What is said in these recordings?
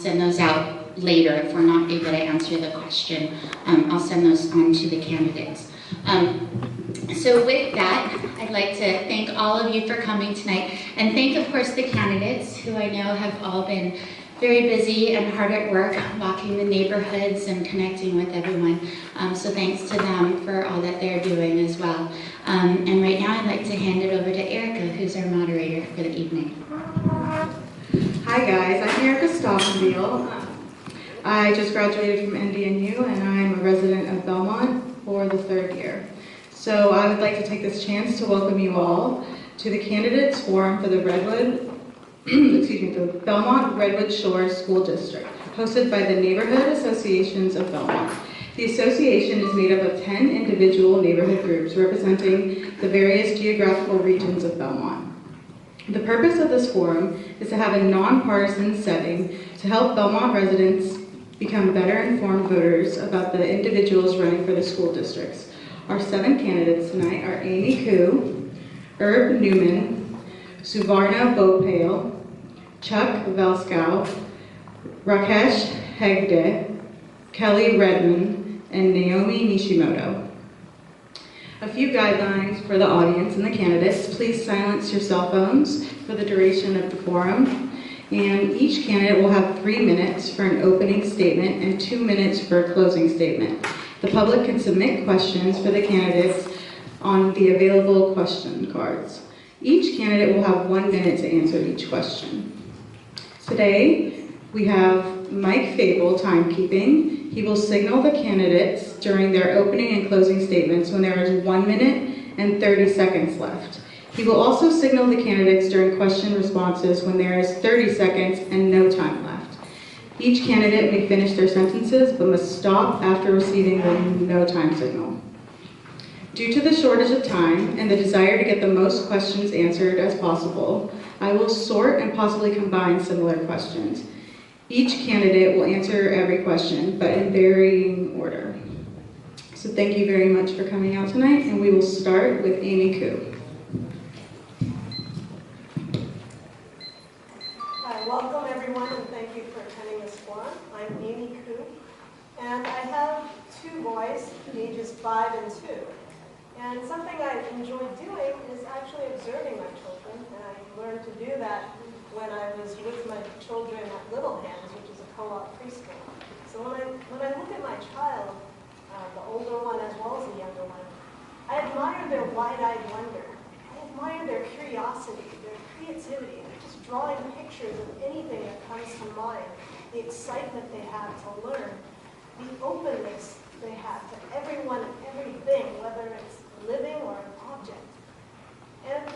send those out later if we're not able to answer the question. I'll send those on to the candidates. So with that, I'd like to thank all of you for coming tonight, and thank, of course, the candidates, who I know have all been very busy and hard at work walking the neighborhoods and connecting with everyone. So thanks to them for all that they're doing as well. And right now I'd like to hand it over to Erica, who's our moderator for the evening. Hi guys, I'm Erica Stockenbiel. I just graduated from NDNU and I'm a resident of Belmont for the 3rd year. So I would like to take this chance to welcome you all to the Candidates Forum for the the Belmont Redwood Shores School District, hosted by the Neighborhood Associations of Belmont. The association is made up of 10 individual neighborhood groups representing the various geographical regions of Belmont. The purpose of this forum is to have a nonpartisan setting to help Belmont residents become better informed voters about the individuals running for the school districts. Our 7 candidates tonight are Amy Koo, Herb Newman, Suvarna Bhopale, Chuck Velskow, Rakesh Hegde, Kelly Redmond, and Naomi Nishimoto. A few guidelines for the audience and the candidates: please silence your cell phones for the duration of the forum, and each candidate will have 3 minutes for an opening statement and 2 minutes for a closing statement. The public can submit questions for the candidates on the available question cards. Each candidate will have 1 minute to answer each question. Today, we have Mike Fable timekeeping. He will signal the candidates during their opening and closing statements when there is 1 minute and 30 seconds left. He will also signal the candidates during question responses when there is 30 seconds and no time left. Each candidate may finish their sentences but must stop after receiving the no time signal. Due to the shortage of time and the desire to get the most questions answered as possible, I will sort and possibly combine similar questions. Each candidate will answer every question, but in varying order. So thank you very much for coming out tonight, and we will start with Amy Koo. Hi, welcome everyone, and thank you for attending this forum. I'm Amy Koo, and I have 2 boys, ages 5 and 2. And something I enjoy doing is actually observing my children, and I learned to do that when I was with my children at Little Hands, which is a co-op preschool. So when I look at my child, the older one as well as the younger one, I admire their wide-eyed wonder. I admire their curiosity, their creativity, and just drawing pictures of anything that comes to mind, the excitement they have to learn, the openness they have to everyone and everything, whether it's living or an object. And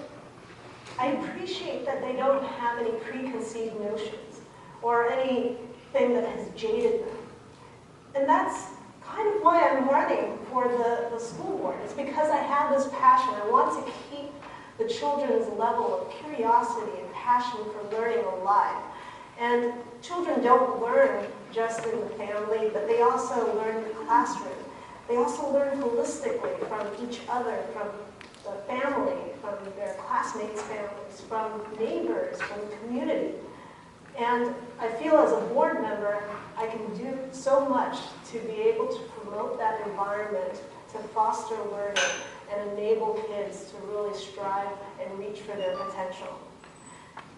I appreciate that they don't have any preconceived notions or anything that has jaded them. And that's kind of why I'm running for the school board. It's because I have this passion. I want to keep the children's level of curiosity and passion for learning alive. And children don't learn just in the family, but they also learn in the classroom. They also learn holistically from each other, from the family, from their classmates' families, from neighbors, from the community. And I feel as a board member, I can do so much to be able to promote that environment, to foster learning, and enable kids to really strive and reach for their potential.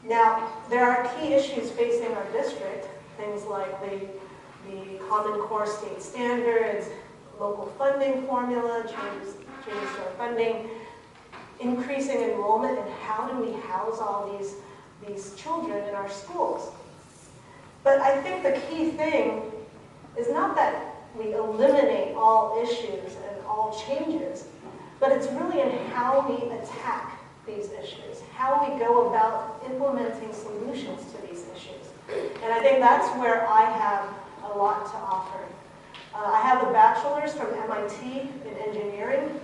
Now, there are key issues facing our district, things like the Common Core state standards, local funding formula, changes to our funding, increasing enrollment, and how do we house all these children in our schools. But I think the key thing is not that we eliminate all issues and all changes, but it's really in how we attack these issues, how we go about implementing solutions to these issues. And I think that's where I have a lot to offer. I have a bachelor's from MIT in engineering,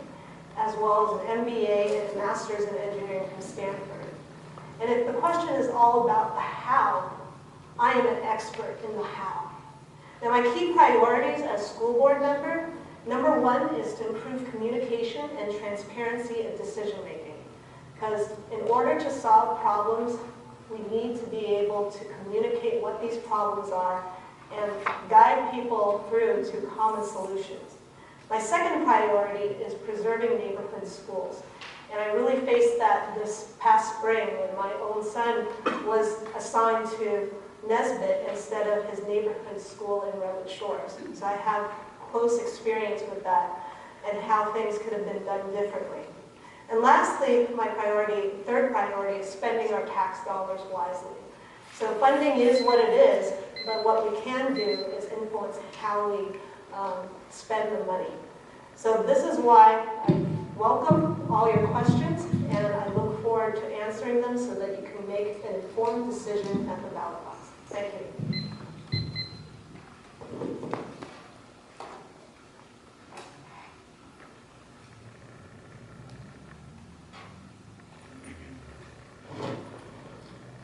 as well as an MBA and a master's in engineering from Stanford. And if the question is all about the how, I am an expert in the how. Now, my key priorities as school board member, number 1 is to improve communication and transparency of decision making. Because in order to solve problems We need to be able to communicate what these problems are and guide people through to common solutions. My second priority is preserving neighborhood schools. And I really faced that this past spring when my own son was assigned to Nesbitt instead of his neighborhood school in Redwood Shores. So I have close experience with that and how things could have been done differently. And lastly, my third priority is spending our tax dollars wisely. So funding is what it is, but what we can do is influence how we spend the money. So this is why I welcome all your questions, and I look forward to answering them so that you can make an informed decision at the ballot box. Thank you.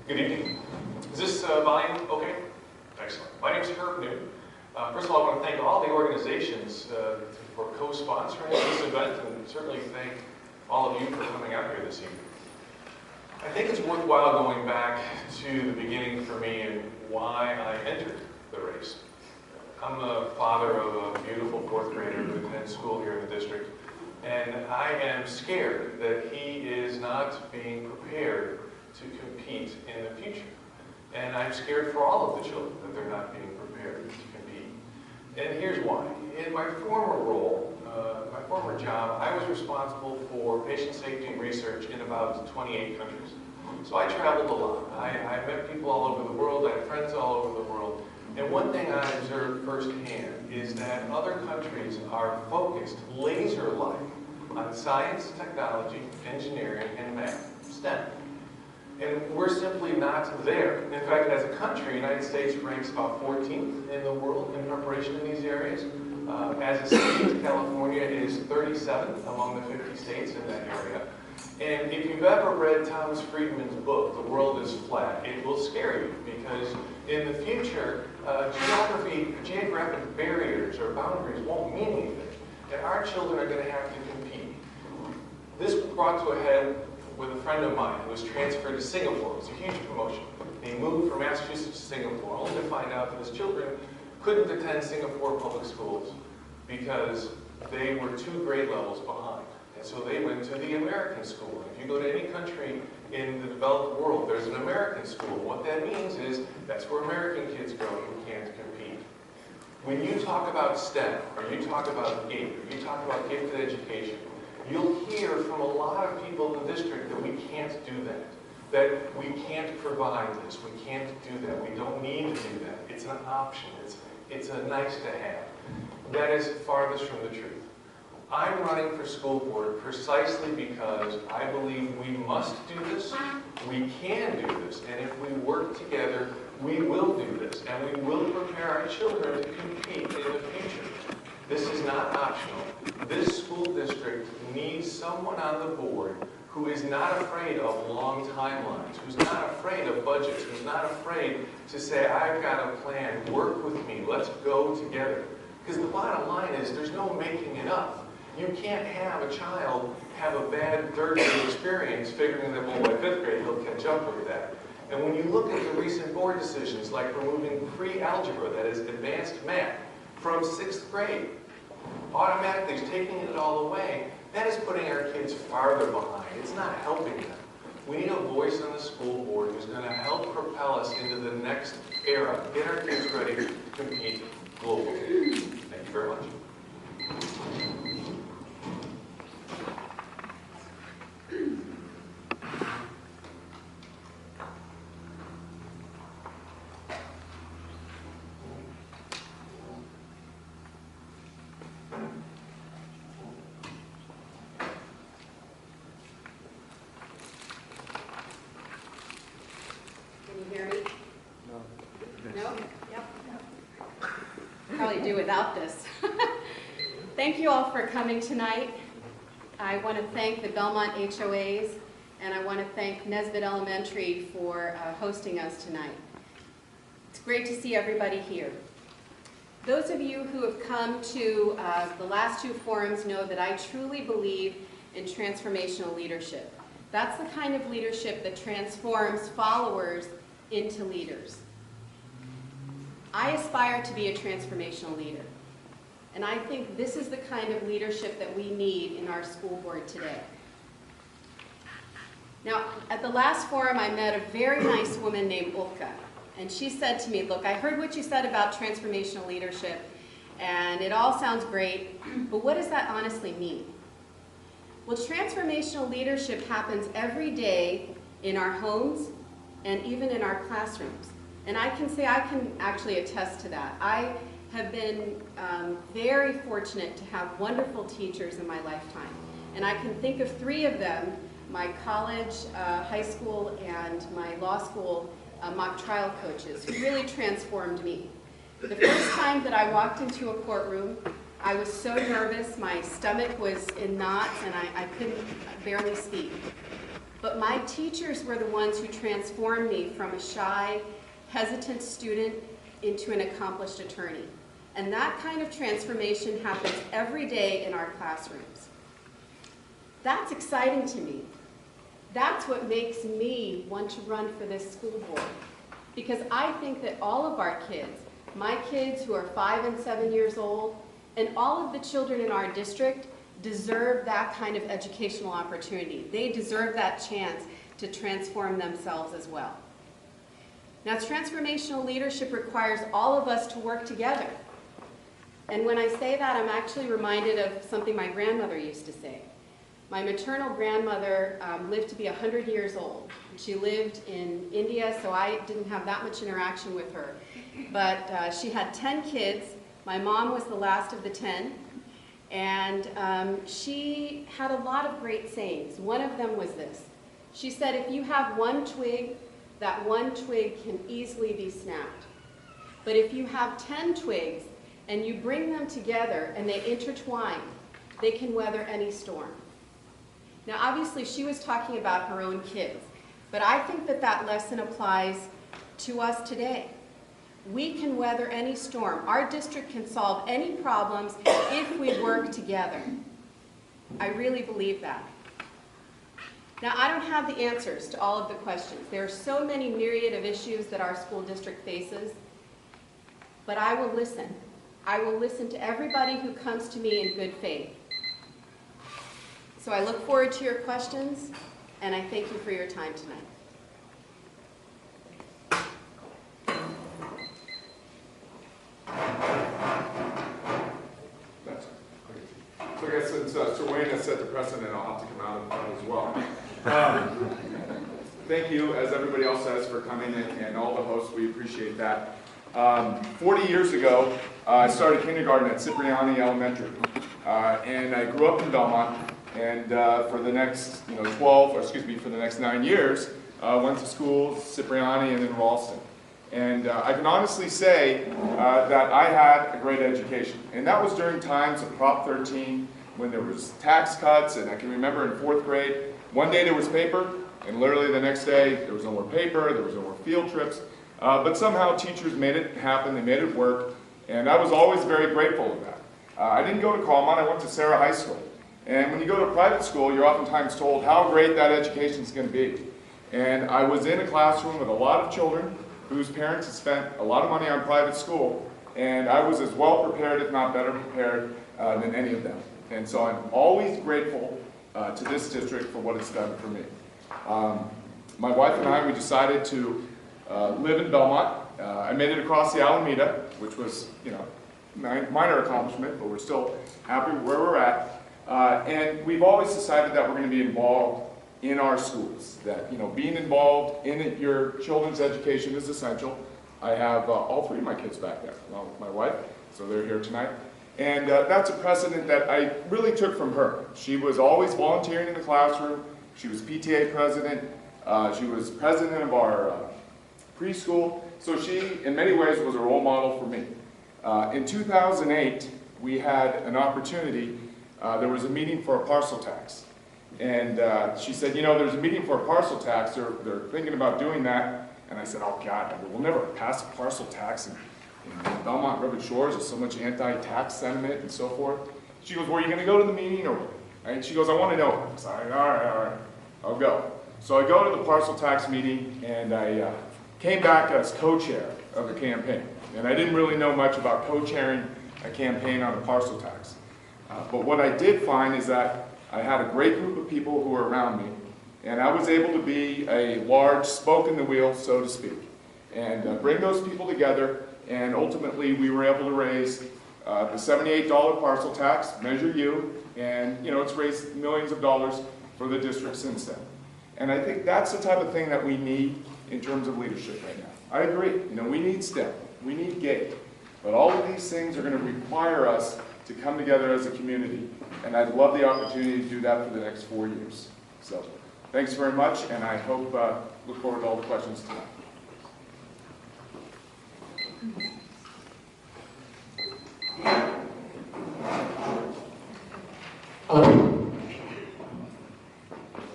Good evening. Is this volume okay? Excellent. My name is Herb Newton. First of all, I want to thank all the organizations for co-sponsoring this event, and certainly thank all of you for coming out here this evening. I think it's worthwhile going back to the beginning for me and why I entered the race. I'm the father of a beautiful fourth grader who attends school here in the district, and I am scared that he is not being prepared to compete in the future. And I'm scared for all of the children that they're not being prepared to compete. And here's why. In my former role, my former job, I was responsible for patient safety research in about 28 countries. So I traveled a lot. I met people all over the world. I had friends all over the world. And one thing I observed firsthand is that other countries are focused laser-like on science, technology, engineering, and math, STEM. And we're simply not there. In fact, as a country, the United States ranks about 14th in the world in preparation in these areas. As a state, California is 37th among the 50 states in that area. And if you've ever read Thomas Friedman's book, The World is Flat, it will scare you because in the future, geographic barriers or boundaries won't mean anything. And our children are going to have to compete. This was brought to a head with a friend of mine who was transferred to Singapore. It was a huge promotion. He moved from Massachusetts to Singapore only to find out that his children couldn't attend Singapore public schools because they were 2 grade levels behind. And so they went to the American school. If you go to any country in the developed world, there's an American school. What that means is that's where American kids go who can't compete. When you talk about STEM, or you talk about GATE, or you talk about gifted education, you'll hear from a lot of people in the district that we can't do that we can't provide this, we can't do that, we don't need to do that. It's an option, it's a nice to have. That is farthest from the truth. I'm running for school board precisely because I believe we must do this, we can do this, and if we work together, we will do this, and we will prepare our children to compete in the future. This is not optional. This school district needs someone on the board who is not afraid of long timelines, who's not afraid of budgets, who's not afraid to say, I've got a plan, work with me, let's go together. Because the bottom line is there's no making it up. You can't have a child have a bad third grade experience figuring that, well, by 5th grade he'll catch up with that. And when you look at the recent board decisions, like removing pre-algebra, that is advanced math, from 6th grade, automatically taking it all away, that is putting our kids farther behind. It's not helping them. We need a voice on the school board who's going to help propel us into the next era, get our kids ready to compete globally. Thank you very much. Do without this. Thank you all for coming tonight. I want to thank the Belmont HOAs, and I want to thank Nesbitt Elementary for hosting us tonight. It's great to see everybody here. Those of you who have come to the last 2 forums know that I truly believe in transformational leadership. That's the kind of leadership that transforms followers into leaders. I aspire to be a transformational leader. And I think this is the kind of leadership that we need in our school board today. Now, at the last forum, I met a very nice woman named Ulka. And she said to me, look, I heard what you said about transformational leadership, and it all sounds great, but what does that honestly mean? Well, transformational leadership happens every day in our homes and even in our classrooms. And I can say I can actually attest to that. I have been very fortunate to have wonderful teachers in my lifetime. And I can think of 3 of them, my college, high school, and my law school mock trial coaches, who really transformed me. The first time that I walked into a courtroom, I was so nervous, my stomach was in knots, and I couldn't barely speak. But my teachers were the ones who transformed me from a shy, hesitant student into an accomplished attorney. And that kind of transformation happens every day in our classrooms. That's exciting to me. That's what makes me want to run for this school board. Because I think that all of our kids, my kids who are 5 and 7 years old, and all of the children in our district deserve that kind of educational opportunity. They deserve that chance to transform themselves as well. Now, transformational leadership requires all of us to work together. And when I say that, I'm actually reminded of something my grandmother used to say. My maternal grandmother lived to be 100 years old. She lived in India, so I didn't have that much interaction with her. But she had 10 kids. My mom was the last of the 10. And she had a lot of great sayings. One of them was this. She said, if you have one twig, that one twig can easily be snapped. But if you have 10 twigs and you bring them together and they intertwine, they can weather any storm. Now, obviously, she was talking about her own kids, but I think that that lesson applies to us today. We can weather any storm. Our district can solve any problems if we work together. I really believe that. Now, I don't have the answers to all of the questions. There are so many myriad of issues that our school district faces, but I will listen. I will listen to everybody who comes to me in good faith. So I look forward to your questions, and I thank you for your time tonight. So I guess since Sir Wayne has set the precedent, I'll have to come out of that as well. Thank you, as everybody else says, for coming in, and all the hosts, we appreciate that. 40 years ago, I started kindergarten at Cipriani Elementary, and I grew up in Belmont, and for the next for the next 9 years, went to school, Cipriani and then Ralston. And I can honestly say that I had a great education. And that was during times of Prop 13, when there was tax cuts, and I can remember in 4th grade, one day there was paper, and literally the next day there was no more paper, there was no more field trips. But somehow teachers made it happen, they made it work, and I was always very grateful of that. I didn't go to Colmont, I went to Sarah High School. And when you go to private school, you're oftentimes told how great that education is going to be. And I was in a classroom with a lot of children whose parents had spent a lot of money on private school, and I was as well prepared, if not better prepared, than any of them. And so I'm always grateful to this district for what it's done for me. My wife and I, we decided to live in Belmont. I made it across the Alameda, which was, minor accomplishment, but we're still happy where we're at. And we've always decided that we're going to be involved in our schools, that being involved in your children's education is essential. I have all 3 of my kids back there, along with my wife, so they're here tonight. And that's a precedent that I really took from her. She was always volunteering in the classroom. She was PTA president. She was president of our preschool. So she, in many ways, was a role model for me. In 2008, we had an opportunity. There was a meeting for a parcel tax. And she said, there's a meeting for a parcel tax. They're thinking about doing that. And I said, oh, God, we'll never pass a parcel tax in Belmont River Shores. There's so much anti-tax sentiment and so forth. She goes, well, are you going to go to the meeting? And she goes, I want to know. I said, all right. I'll go. So I go to the parcel tax meeting, and I came back as co-chair of the campaign. And I didn't really know much about co-chairing a campaign on a parcel tax. But what I did find is that I had a great group of people who were around me, and I was able to be a large spoke in the wheel, so to speak, and bring those people together, and ultimately we were able to raise the $78 parcel tax, Measure U, and it's raised millions of dollars for the district since then. And I think that's the type of thing that we need in terms of leadership right now. I agree, we need STEM, we need GATE, but all of these things are going to require us to come together as a community, and I'd love the opportunity to do that for the next 4 years. So, thanks very much, and I hope, look forward to all the questions tonight. Hello.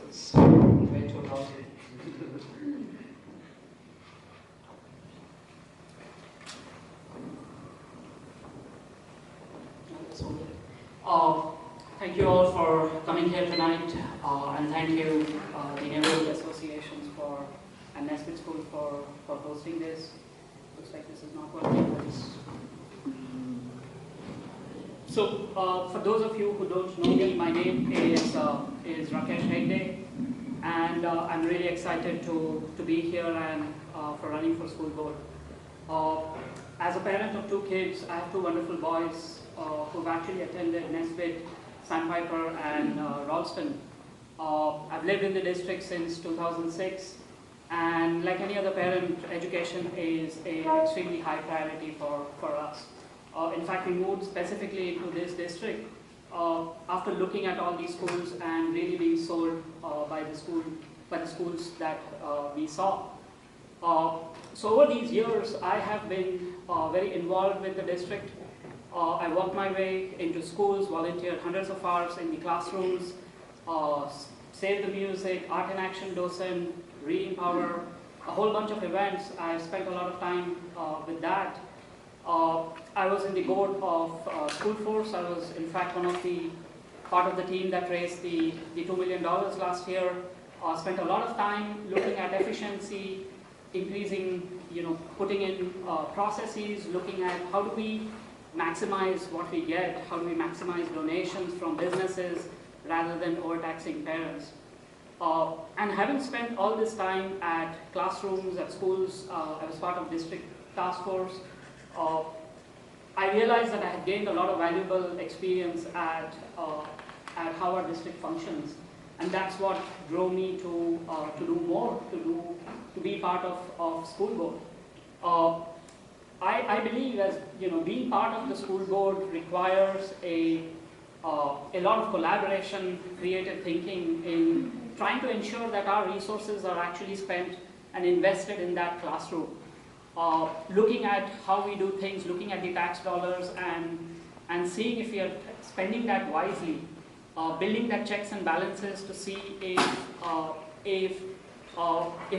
It's way too loud. Thank you all for coming here tonight, and thank you the neighborhood associations and Nesbitt School for hosting this. Looks like this is not working. So, for those of you who don't know me, my name is Rakesh Hegde, and I'm really excited to be here and for running for school board. As a parent of 2 kids, I have 2 wonderful boys who've actually attended Nesbitt, Sandpiper, and Ralston. I've lived in the district since 2006, and like any other parent, education is an extremely high priority for us. In fact, we moved specifically to this district after looking at all these schools and really being sold by the schools that we saw. So over these years, I have been very involved with the district. I worked my way into schools, volunteered hundreds of hours in the classrooms, Save the Music, Art in Action docent, Reading Power, a whole bunch of events. I spent a lot of time with that. I was in the board of School Force. I was, in fact, part of the team that raised the $2 million last year. Spent a lot of time looking at efficiency, increasing, putting in processes, looking at how do we maximize what we get, how do we maximize donations from businesses rather than overtaxing parents. And having spent all this time at classrooms, at schools, I was part of district task force. I realized that I had gained a lot of valuable experience at how our district functions, and that's what drove me to do more, to be part of school board. I believe, as being part of the school board requires a lot of collaboration, creative thinking in trying to ensure that our resources are actually spent and invested in that classroom. Looking at how we do things, looking at the tax dollars, and seeing if we are spending that wisely, building that checks and balances to see if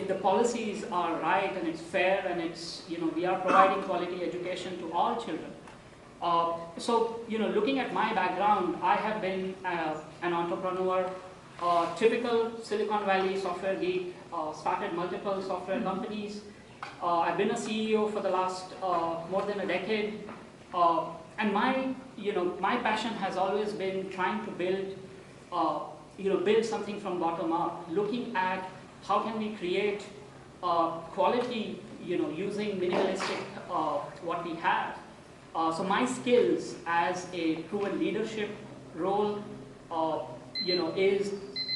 the policies are right and it's fair and it's we are providing quality education to all children. So looking at my background, I have been an entrepreneur, typical Silicon Valley software geek, started multiple software companies. I've been a CEO for the last more than a decade, and my passion has always been trying to build something from bottom up, looking at how can we create quality, using minimalistic what we have. So my skills as a proven leadership role,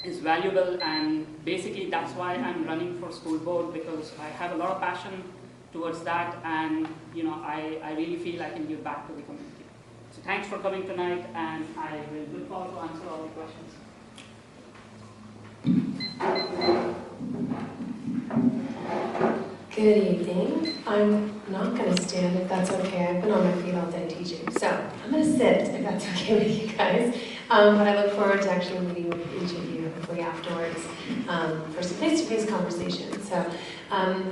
is valuable, and basically that's why I'm running for school board, because I have a lot of passion towards that, and I really feel I can give back to the community. So thanks for coming tonight, and I will look forward to answer all the questions. Good evening. I'm not going to stand if that's okay. I've been on my feet all day teaching. So I'm going to sit if that's okay with you guys. But I look forward to actually meeting with each of you hopefully afterwards for some face-to-face conversation. So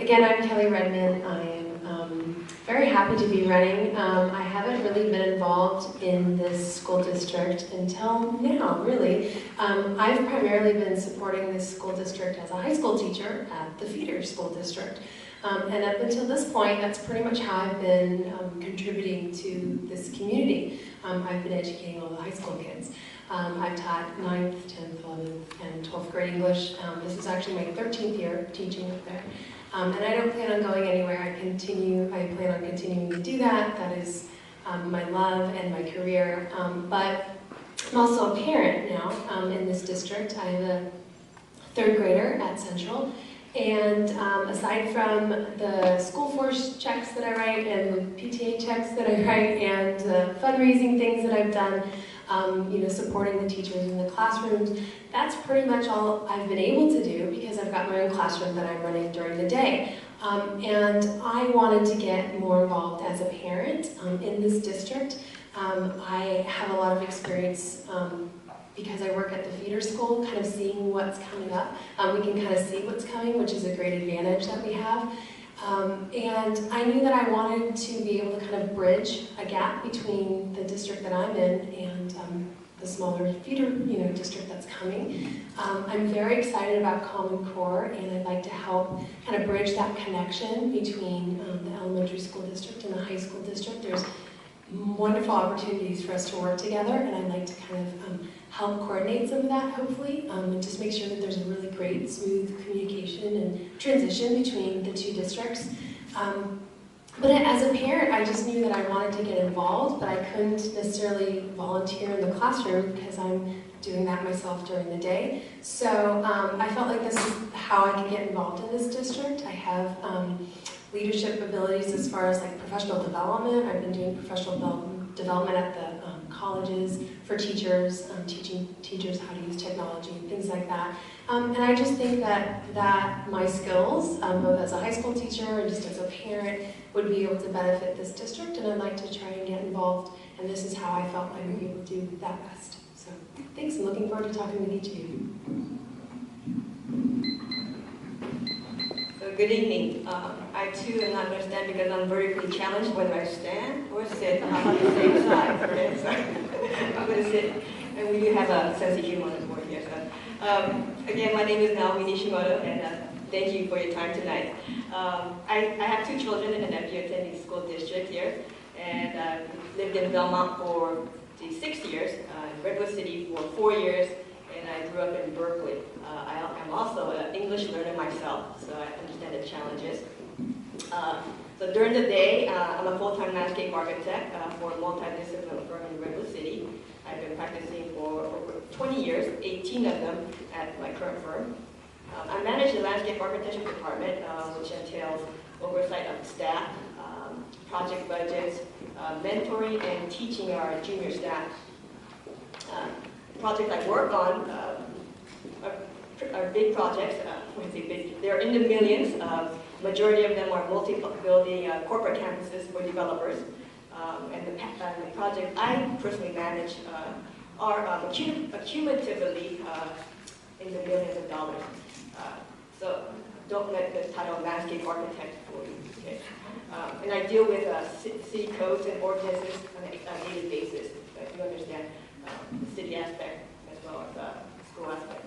again, I'm Kelly Redman. I am very happy to be running. I haven't really been involved in this school district until now, really. I've primarily been supporting this school district as a high school teacher at the feeder school district. And up until this point, that's pretty much how I've been contributing to this community. I've been educating all the high school kids. I've taught 9th, 10th, 11th, and 12th grade English. This is actually my 13th year teaching up there. And I don't plan on going anywhere. I plan on continuing to do that. That is my love and my career. But I'm also a parent now in this district. I have a 3rd grader at Central. And aside from the school force checks that I write and the PTA checks that I write and the fundraising things that I've done, supporting the teachers in the classrooms, that's pretty much all I've been able to do because I've got my own classroom that I'm running during the day. And I wanted to get more involved as a parent in this district. I have a lot of experience because I work at the feeder school, kind of seeing what's coming up. We can kind of see what's coming, which is a great advantage that we have. And I knew that I wanted to be able to kind of bridge a gap between the district that I'm in and the smaller feeder district that's coming. I'm very excited about Common Core, and I'd like to help kind of bridge that connection between the elementary school district and the high school district. There's wonderful opportunities for us to work together, and I'd like to kind of help coordinate some of that, hopefully, and just make sure that there's a really great, smooth communication and transition between the two districts. But as a parent, I just knew that I wanted to get involved, but I couldn't necessarily volunteer in the classroom because I'm doing that myself during the day. So I felt like this is how I can get involved in this district. I have leadership abilities as far as like professional development. I've been doing professional development at the colleges for teachers, teaching teachers how to use technology and things like that. And I just think that my skills, both as a high school teacher and just as a parent, would be able to benefit this district, and I'd like to try and get involved, and this is how I felt I would be able to do that best. So thanks, I'm looking forward to talking with each of you. So good evening. I too am not going to stand because I'm vertically challenged whether I stand or sit on the same side. Okay? So I'm going to sit, and we do have a sense of humor on the board here. So again, my name is Naomi Nishimoto, and thank you for your time tonight. I have 2 children and a nephew attending school district here, and I've lived in Belmont for 6 years, in Redwood City for 4 years, and I grew up in Berkeley. I'm also an English learner myself, so I understand the challenges. So during the day, I'm a full-time landscape architect for a multidisciplinary firm in Redwood City. I've been practicing for over 20 years, 18 of them at my current firm. I manage the landscape architecture department, which entails oversight of staff, project budgets, mentoring and teaching our junior staff. Projects I work on are big projects. When I say big, they're in the millions. Majority of them are multi-building corporate campuses for developers. And the project I personally manage are cumulatively in the millions of dollars. So don't let the title landscape architect fool you. Okay? And I deal with city codes and ordinances on a daily basis. You understand the city aspect as well as the school aspect.